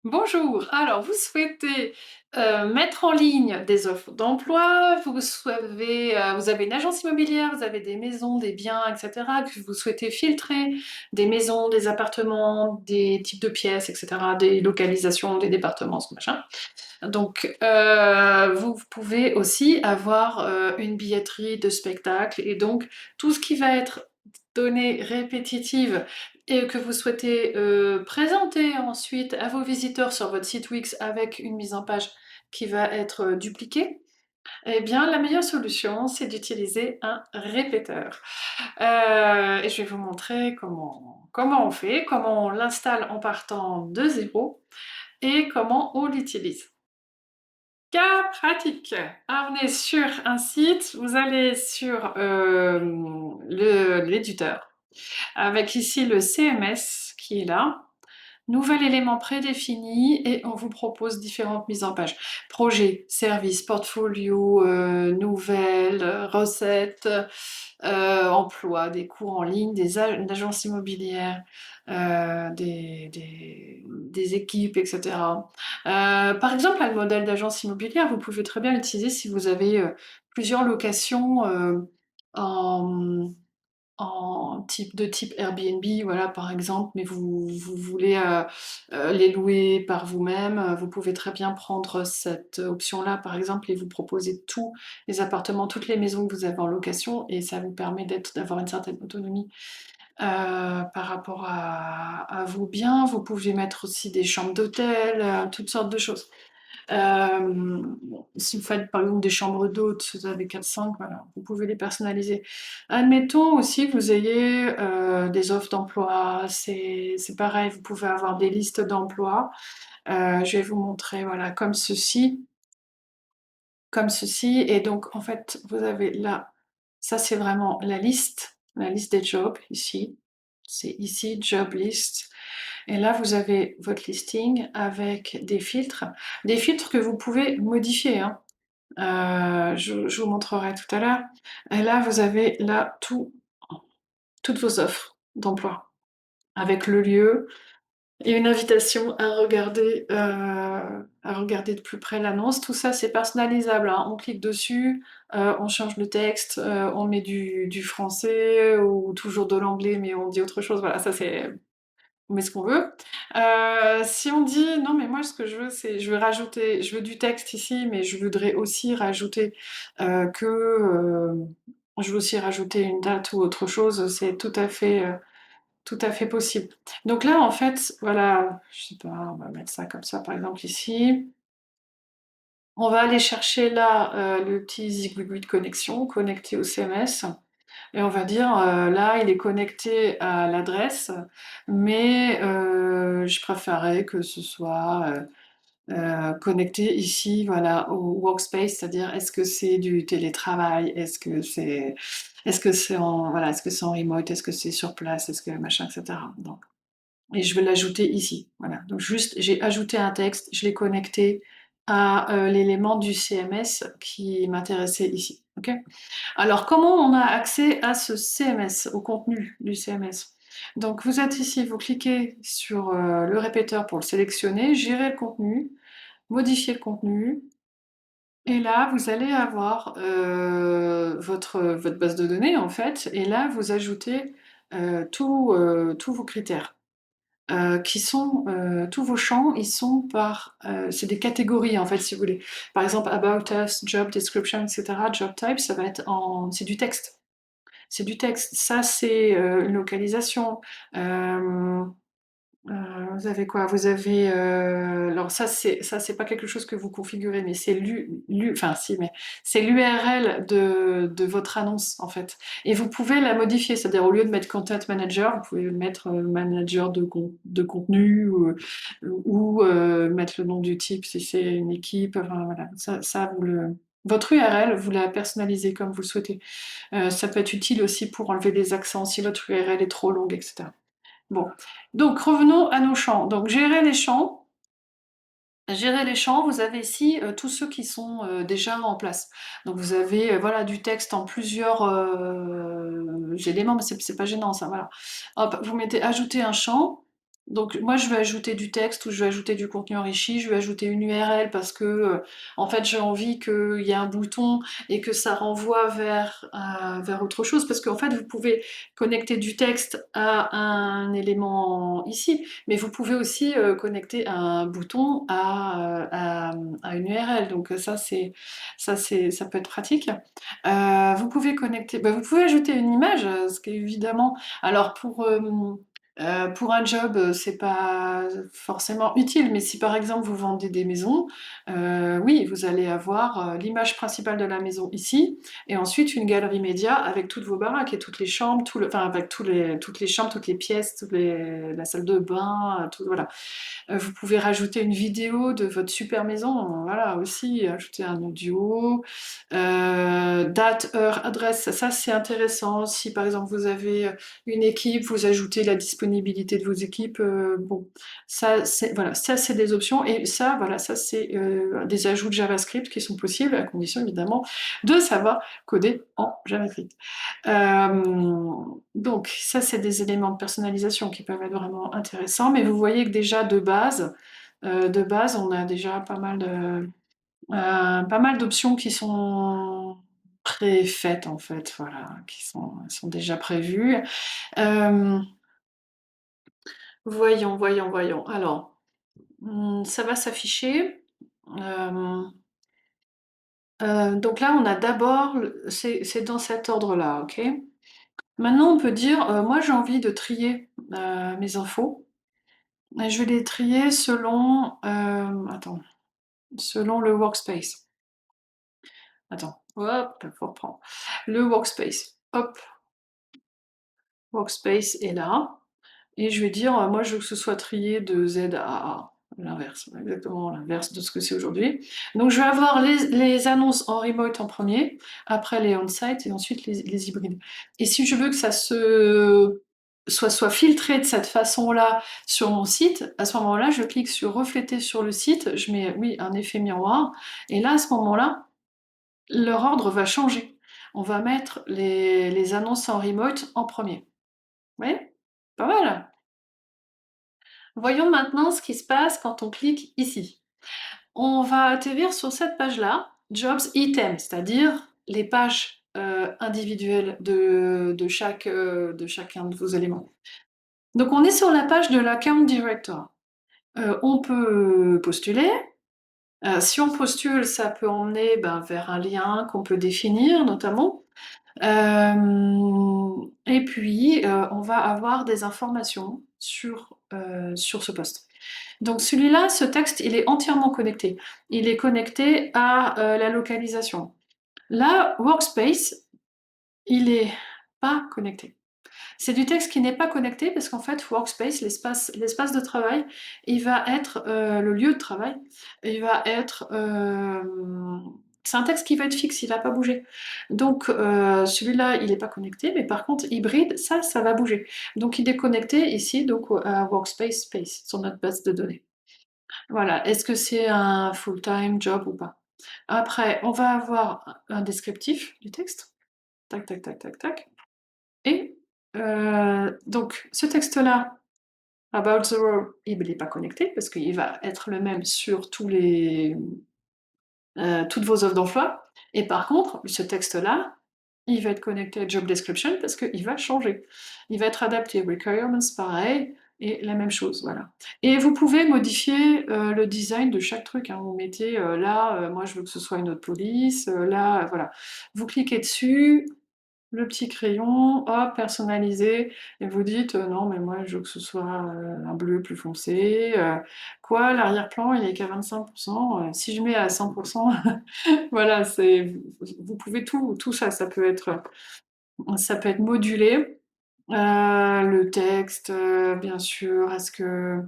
Bonjour, alors vous souhaitez mettre en ligne des offres d'emploi, vous avez une agence immobilière, vous avez des maisons, des biens, etc., que vous souhaitez filtrer, des maisons, des appartements, des types de pièces, etc., des localisations, des départements, ce machin. Donc, vous pouvez aussi avoir une billetterie de spectacle et donc tout ce qui va être données répétitives et que vous souhaitez présenter ensuite à vos visiteurs sur votre site Wix avec une mise en page qui va être dupliquée, eh bien la meilleure solution c'est d'utiliser un répéteur. Et je vais vous montrer comment on fait, comment on l'installe en partant de zéro et comment on l'utilise. Cas pratique. Alors on est sur un site, vous allez sur l'éditeur, avec ici le CMS qui est là. Nouvel élément prédéfini et on vous propose différentes mises en page. Projet, service, portfolio, nouvelles, recettes, emploi, des cours en ligne, des agences immobilières, des équipes, etc. Par exemple, un modèle d'agence immobilière, vous pouvez très bien l'utiliser si vous avez plusieurs locations en type Airbnb, voilà, par exemple, mais vous voulez les louer par vous-même, vous pouvez très bien prendre cette option-là, par exemple, et vous proposer tous les appartements, toutes les maisons que vous avez en location, et ça vous permet d'avoir une certaine autonomie par rapport à vos biens. Vous pouvez mettre aussi des chambres d'hôtel, toutes sortes de choses. Bon, si vous faites par exemple des chambres d'hôtes, vous avez 4-5, voilà, vous pouvez les personnaliser. Admettons aussi que vous ayez des offres d'emploi, c'est pareil, vous pouvez avoir des listes d'emplois. Je vais vous montrer, voilà, comme ceci, et donc en fait, vous avez là, ça c'est vraiment la liste des jobs, ici. C'est ici, job list. Et là, vous avez votre listing avec des filtres que vous pouvez modifier, hein. Je vous montrerai tout à l'heure. Et là, vous avez là toutes vos offres d'emploi, avec le lieu et une invitation à regarder de plus près l'annonce. Tout ça, c'est personnalisable, hein. On clique dessus, on change le texte, on met du français ou toujours de l'anglais, mais on dit autre chose. Voilà, ça c'est on met ce qu'on veut. Si on dit: «Non mais moi ce que je veux c'est je veux du texte ici, mais je voudrais aussi rajouter, je veux aussi rajouter une date ou autre chose», c'est tout à fait possible. Donc là, en fait, voilà, je sais pas, on va mettre ça comme ça, par exemple ici. On va aller chercher là, le petit zigouigoui de connexion, connecté au CMS. Et on va dire, là, il est connecté à l'adresse, mais je préférerais que ce soit, connecté ici, voilà, au workspace, c'est-à-dire est-ce que c'est du télétravail? Est-ce que c'est en voilà, est-ce que c'est en remote? Est-ce que c'est sur place? Est-ce que machin, et cetera. Donc et je vais l'ajouter ici, voilà. Donc juste, j'ai ajouté un texte, je l'ai connecté à, l'élément du CMS qui m'intéressait ici, OK? Alors, comment on a accès à ce CMS, au contenu du CMS? Donc, vous êtes ici, vous cliquez sur le répéteur pour le sélectionner, gérer le contenu, modifier le contenu, et là, vous allez avoir votre base de données en fait, et là, vous ajoutez tous vos critères. Qui sont tous vos champs, ils sont par c'est des catégories en fait, si vous voulez. Par exemple, about us, job description, etc., job type, ça va être c'est du texte. C'est du texte. Ça, c'est une localisation. Hem, vous avez quoi? Vous avez, alors ça c'est pas quelque chose que vous configurez, mais c'est enfin si, mais c'est l'URL de votre annonce, en fait. Et vous pouvez la modifier, c'est-à-dire au lieu de mettre content manager, vous pouvez mettre, manager de contenu ou mettre le nom du type si c'est une équipe, enfin voilà. Ça vous le votre URL, vous la personnalisez comme vous le souhaitez. Ça peut être utile aussi pour enlever des accents si votre URL est trop longue, et cetera. Bon, donc revenons à nos champs. Donc gérer les champs, vous avez ici, tous ceux qui sont, déjà en place. Donc vous avez, voilà, du texte en plusieurs, éléments, mais c'est pas gênant ça, voilà. Hop, vous mettez ajouter un champ, Donc moi, je vais ajouter du texte ou je vais ajouter du contenu enrichi, je vais ajouter une URL parce que, en fait, j'ai envie qu'il y ait un bouton et que ça renvoie vers autre chose. Parce qu'en fait, vous pouvez connecter du texte à un élément ici, mais vous pouvez aussi connecter un bouton à une URL. Donc ça peut être pratique. Vous pouvez connecter, bah, vous pouvez ajouter une image, ce qui est évidemment. Alors pour un job, c'est pas forcément utile, mais si par exemple vous vendez des maisons, oui, vous allez avoir l'image principale de la maison ici, et ensuite une galerie média avec toutes vos baraques et toutes les chambres, enfin avec toutes les chambres, toutes les pièces, la salle de bain, tout, voilà. Vous pouvez rajouter une vidéo de votre super maison, voilà, aussi, ajouter un audio, date, heure, adresse, ça c'est intéressant. Si par exemple vous avez une équipe, vous ajoutez la disponibilité de vos équipes, bon, ça c'est voilà, ça c'est des options et ça voilà, ça c'est des ajouts de JavaScript qui sont possibles à condition évidemment de savoir coder en JavaScript. Donc ça c'est des éléments de personnalisation qui peuvent être vraiment intéressants, mais vous voyez que déjà de base on a déjà pas mal d'options qui sont préfaites en fait, voilà, sont déjà prévues. Euh, voyons. Alors, ça va s'afficher. Euh, donc là, on a d'abord, c'est dans cet ordre-là, ok? Maintenant, on peut dire, moi j'ai envie de trier mes infos. Et je vais les trier selon le workspace. Attends, hop, faut reprendre. Le workspace, hop, workspace est là. Et je vais dire, moi je veux que ce soit trié de Z à A. L'inverse, exactement l'inverse de ce que c'est aujourd'hui. Donc je vais avoir les annonces en remote en premier, après les on-site et ensuite les hybrides. Et si je veux que ça soit filtré de cette façon-là sur mon site, à ce moment-là, je clique sur refléter sur le site, je mets oui un effet miroir, et là à ce moment-là, leur ordre va changer. On va mettre les annonces en remote en premier. Vous voyez? Pas mal. Voyons maintenant ce qui se passe quand on clique ici. On va atterrir sur cette page-là, Jobs Items, c'est-à-dire les pages individuelles de chacun de vos éléments. Donc on est sur la page de l'Account Director. On peut postuler. Si on postule, ça peut emmener vers un lien qu'on peut définir notamment. Et puis, on va avoir des informations sur ce poste. Donc celui-là, ce texte, il est entièrement connecté. Il est connecté à la localisation. Là, Workspace, il est pas connecté. C'est du texte qui n'est pas connecté parce qu'en fait, Workspace, l'espace de travail, il va être le lieu de travail, il va être c'est un texte qui va être fixe, il va pas bouger. Donc celui-là, il n'est pas connecté, mais par contre, hybride, ça va bouger. Donc il est connecté ici, donc à Workspace Space, sur notre base de données. Voilà. Est-ce que c'est un full-time job ou pas? Après, on va avoir un descriptif du texte. Tac, tac, tac, tac, tac. Et donc, ce texte-là, About the Role, il n'est pas connecté parce qu'il va être le même sur toutes vos offres d'emploi. Et par contre, ce texte-là, il va être connecté à Job Description parce qu'il va changer. Il va être adapté. Requirements, pareil, et la même chose, voilà. Et vous pouvez modifier le design de chaque truc, hein. Vous mettez là, moi je veux que ce soit une autre police, là, voilà. Vous cliquez dessus, le petit crayon, hop, personnalisé, et vous dites non, mais moi je veux que ce soit un bleu plus foncé. Quoi, l'arrière-plan il est qu'à 25%. Si je mets à 100%, voilà, vous pouvez tout ça, ça peut être modulé. Le texte, bien sûr, est-ce que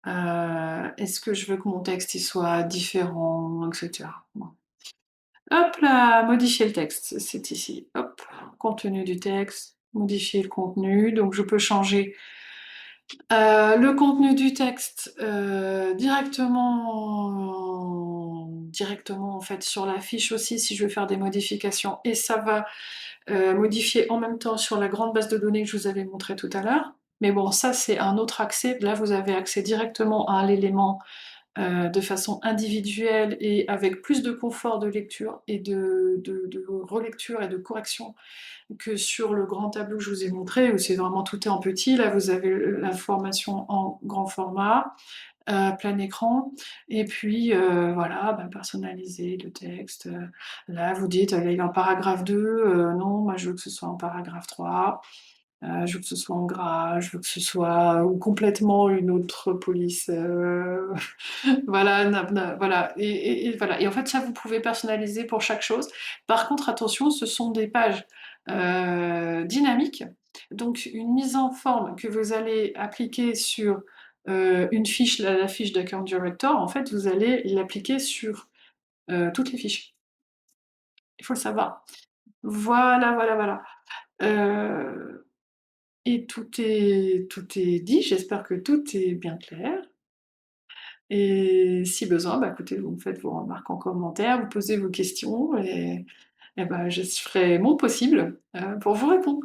je veux que mon texte il soit différent, etc. Bon. Hop là, modifier le texte, c'est ici. Hop, contenu du texte, modifier le contenu. Donc je peux changer le contenu du texte directement en fait sur la fiche aussi si je veux faire des modifications. Et ça va modifier en même temps sur la grande base de données que je vous avais montré tout à l'heure. Mais bon, ça, c'est un autre accès. Là, vous avez accès directement à l'élément, de façon individuelle et avec plus de confort de lecture et de relecture et de correction que sur le grand tableau que je vous ai montré, où c'est vraiment tout est en petit. Là, vous avez l'information en grand format, plein écran et puis, voilà, bah, personnaliser le texte, là, vous dites: «Il est en paragraphe 2, non, moi, je veux que ce soit en paragraphe 3. Je veux que ce soit en gras, je veux que ce soit ou complètement une autre police, voilà, voilà et voilà et en fait, ça, vous pouvez personnaliser pour chaque chose. Par contre, attention, ce sont des pages, dynamiques, donc une mise en forme que vous allez appliquer sur, une fiche, la fiche d'Account Director, en fait, vous allez l'appliquer sur, toutes les fiches. Il faut le savoir. Voilà, voilà, voilà. Heu Et tout est dit, j'espère que tout est bien clair et si besoin, bah, écoutez, vous me faites vos remarques en commentaire, vous posez vos questions et bah, je ferai mon possible, pour vous répondre.